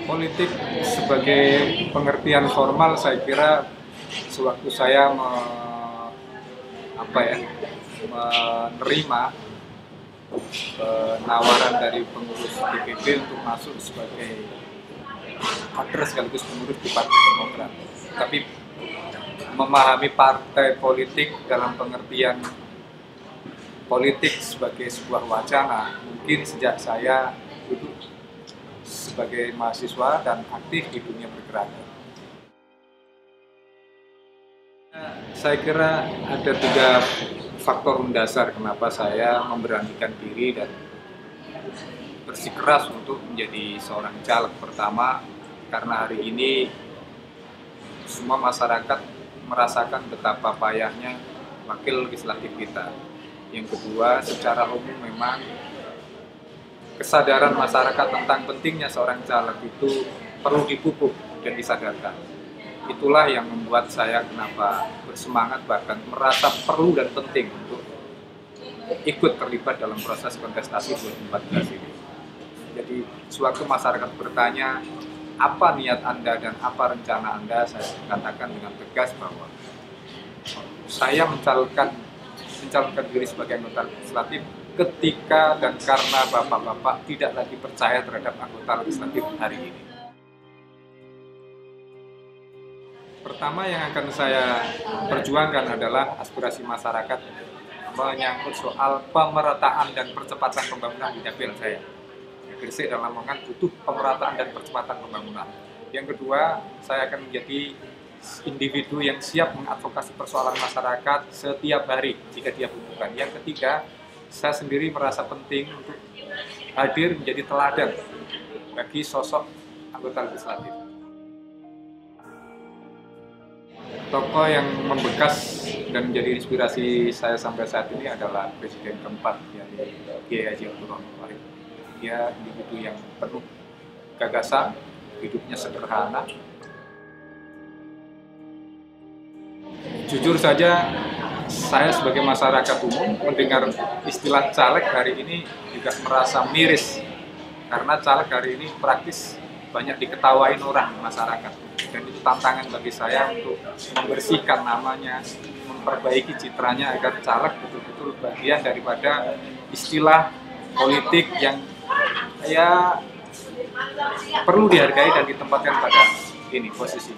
Politik sebagai pengertian formal, saya kira sewaktu saya menerima penawaran dari pengurus DPP untuk masuk sebagai kader sekaligus pengurus di Partai Demokrat. Tapi memahami partai politik dalam pengertian politik sebagai sebuah wacana, mungkin sejak saya duduk sebagai mahasiswa dan aktif di dunia pergerakan. Saya kira ada 3 faktor mendasar kenapa saya memberanikan diri dan bersikeras untuk menjadi seorang caleg. Pertama, karena hari ini semua masyarakat merasakan betapa payahnya wakil legislatif kita. Yang kedua, secara umum memang kesadaran masyarakat tentang pentingnya seorang caleg itu perlu dipupuk dan disadarkan. Itulah yang membuat saya kenapa bersemangat, bahkan merasa perlu dan penting untuk ikut terlibat dalam proses kontestasi 2014 ini. Jadi sewaktu masyarakat bertanya apa niat Anda dan apa rencana Anda, saya katakan dengan tegas bahwa saya mencalonkan diri sebagai anggota legislatif ketika dan karena bapak-bapak tidak lagi percaya terhadap anggota legislatif hari ini. Pertama yang akan saya perjuangkan adalah aspirasi masyarakat menyangkut soal pemerataan dan percepatan pembangunan di dapil saya. Gresik dan Lamongan butuh pemerataan dan percepatan pembangunan. Yang kedua, saya akan menjadi individu yang siap mengadvokasi persoalan masyarakat setiap hari jika dia butuhkan. Yang ketiga, saya sendiri merasa penting untuk hadir menjadi teladan bagi sosok anggota legislatif. Tokoh yang membekas dan menjadi inspirasi saya sampai saat ini adalah Presiden keempat, yaitu Kiai Haji Abdul Rahman Wahid. Dia individu yang penuh gagasan, hidupnya sederhana. Jujur saja, saya sebagai masyarakat umum mendengar istilah caleg hari ini juga merasa miris, karena caleg hari ini praktis banyak diketawain orang masyarakat, dan itu tantangan bagi saya untuk membersihkan namanya, memperbaiki citranya agar caleg betul-betul bagian daripada istilah politik yang ya perlu dihargai dan ditempatkan pada ini posisi.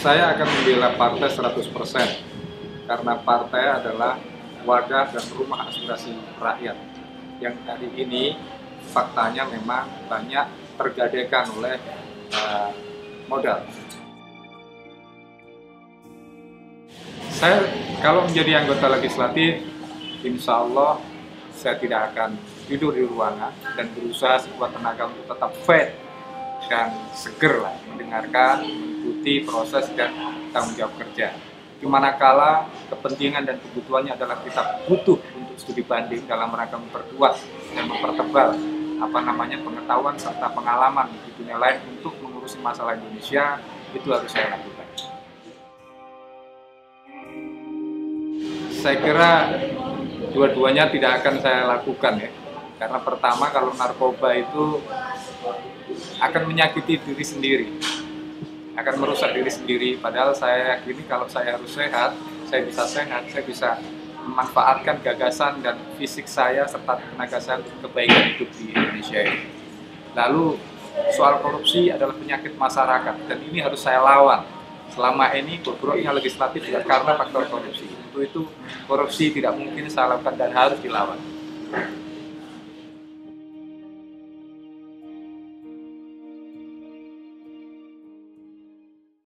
Saya akan membela partai 100% karena partai adalah wadah dan rumah aspirasi rakyat yang hari ini faktanya memang banyak tergadaikan oleh modal. Saya kalau menjadi anggota legislatif, insya Allah saya tidak akan tidur di ruangan dan berusaha sekuat tenaga untuk tetap fit dan seger lah mendengarkan, mengikuti proses dan tanggung jawab kerja. Dimanakala kepentingan dan kebutuhannya adalah kita butuh untuk studi banding dalam rangka memperkuat dan mempertebal pengetahuan serta pengalaman di dunia lain untuk mengurusi masalah Indonesia, itu harus saya lakukan. Saya kira dua-duanya tidak akan saya lakukan ya, karena pertama kalau narkoba itu akan menyakiti diri sendiri, akan merusak diri sendiri. Padahal saya yakini kalau saya harus sehat, saya bisa memanfaatkan gagasan dan fisik saya serta tenaga saya untuk kebaikan hidup di Indonesia ini. Lalu soal korupsi adalah penyakit masyarakat dan ini harus saya lawan. Selama ini bobroknya legislatif juga karena faktor korupsi. Untuk itu korupsi tidak mungkin saya lakukan dan harus dilawan.